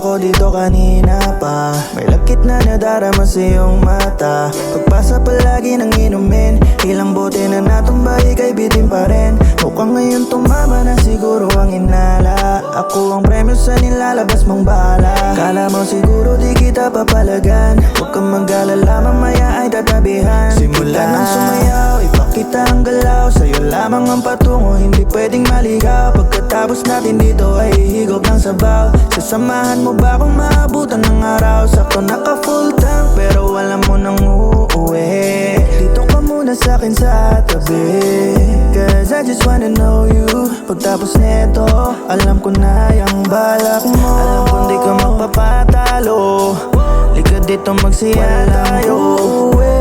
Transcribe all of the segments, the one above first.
ako dito kanina pa. May lagkit na nadarama sa iyong mata. Pagpasa palagi ng inumin, ilang bote na natumbay kay bitin pa rin. Mukhang ngayon tumama na siguro ang inala. Ako ang premyo sa nilalabas mong bala. Kala mo siguro di kita papalagan. Huwag kang mag-alala, mamaya ay tatabihan. Simula nang sumayaw, ipakita ang galaw. Sa'yo lamang ang patungo, hindi pwedeng maligaw. Pagkatapos natin dito ay hihigop ng sabaw. Sasamahan mo ba kung maabutan ng araw? Sakto naka full tank pero alam mo nang uuwi. Dito ka muna sa'kin sa tabi, cause I just wanna know you. Pagtapos neto, alam ko na yung balak mo. Alam ko di ka magpapatalo. Lika dito magsaya tayo uuwi.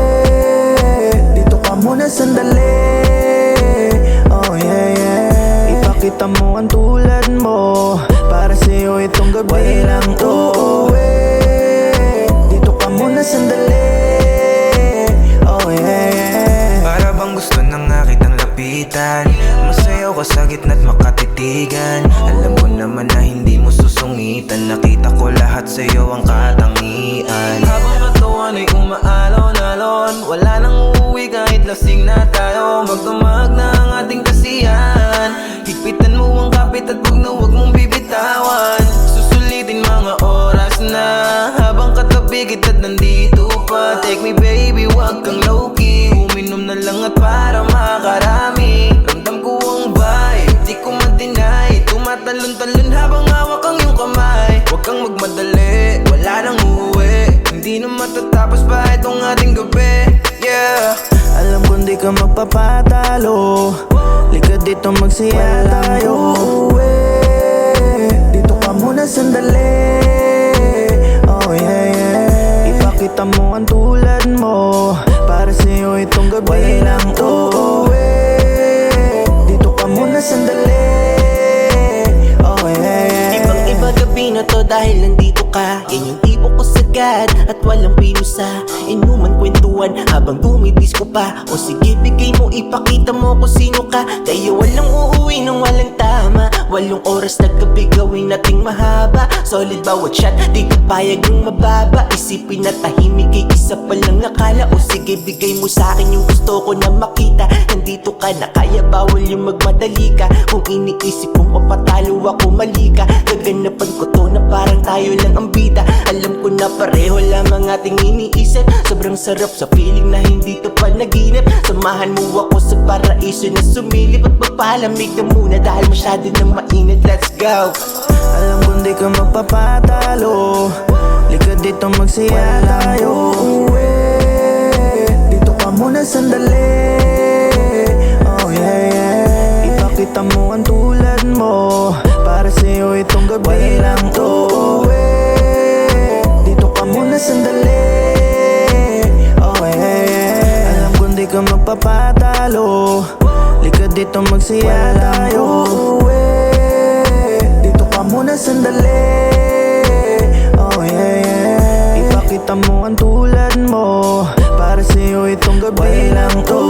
Dito ka muna sandali. Oh yeah yeah. Ipakita mo ang tulad mo. Para sa'yo itong gabi lang to. Dito ka muna sandali. Oh yeah yeah. Para bang gusto na nga kitang lapitan. Masayaw ka sa gitna't makatitigan. Alam ko naman na hindi mo susungitan. Nakita ko lahat sa'yo ang katangian. Habang katawan ay umaalon-alon, wala nang uuwi kahit lasing na tayo. Magdamag na ang ating kasiyahan. Higpitan mo ang kapit at huwag mong bibitawan. Susulitin mga oras na habang katabi kita't nandito pa. Take me baby, wag kang low-key. Uminom na lang at para makarami. Ramdam ko ang vibe, di ko ma-deny. Tumatalon-talon habang hawak ang iyong kamay. Huwag kang magmadali, wala nang uuwi. Hindi na matatapos pa itong ating gabi. Yeah. Alam kong di ka magpapatalo. Lika dito magsaya tayo uuwi. Dito ka muna sandali. Oh yeah yeah. Ipakita mo ang tulad mo. Para sa'yo itong gabi lang to. Dito ka muna sandali. Oh yeah yeah. Ibang-iba gabi na to dahil nandito ka. Yan yung tipo ko sagad at walang pinusa. Inuman kwentuhan habang dumidisco pa. O sige bigay mo, ipakita mo kung sino ka. Kaya walang uuwi nang walang tama. 8 oras na gabi gawin nating mahaba. Solid bawat shot, di ka payag ng mababa. Isipin na tahimik ay isa pa lang nakala. O sige bigay mo sa'kin yung gusto ko na makita. Nandito ka na kaya bawal yung magmadali ka. Kung iniisip kong papatalo ako mali ka. Gaganapan ko to na parang tayo lang ang bida. Alam ko na pareho lamang ating iniisip. Sobrang sarap sa feeling na hindi to panaginip. Samahan mo ako sa paraiso na sumilip. At magpalamig na muna dahil masyado nang mainit. Let's go. Alam kong di ka magpapatalo. Lika dito magsaya tayo uuwi. Dito ka muna sandali. Oh yeah yeah. Ipakita mo ang tulad mo. Para sa'yo itong gabi lang to. Dito ka muna sandali. Oh yeah yeah. Alam kong di ka magpapatalo. Lika dito magsaya tayo uuwi. Dito ka muna sandali. Oh yeah yeah. Ipakita mo ang tulad mo. Para sa'yo itong gabi lang to.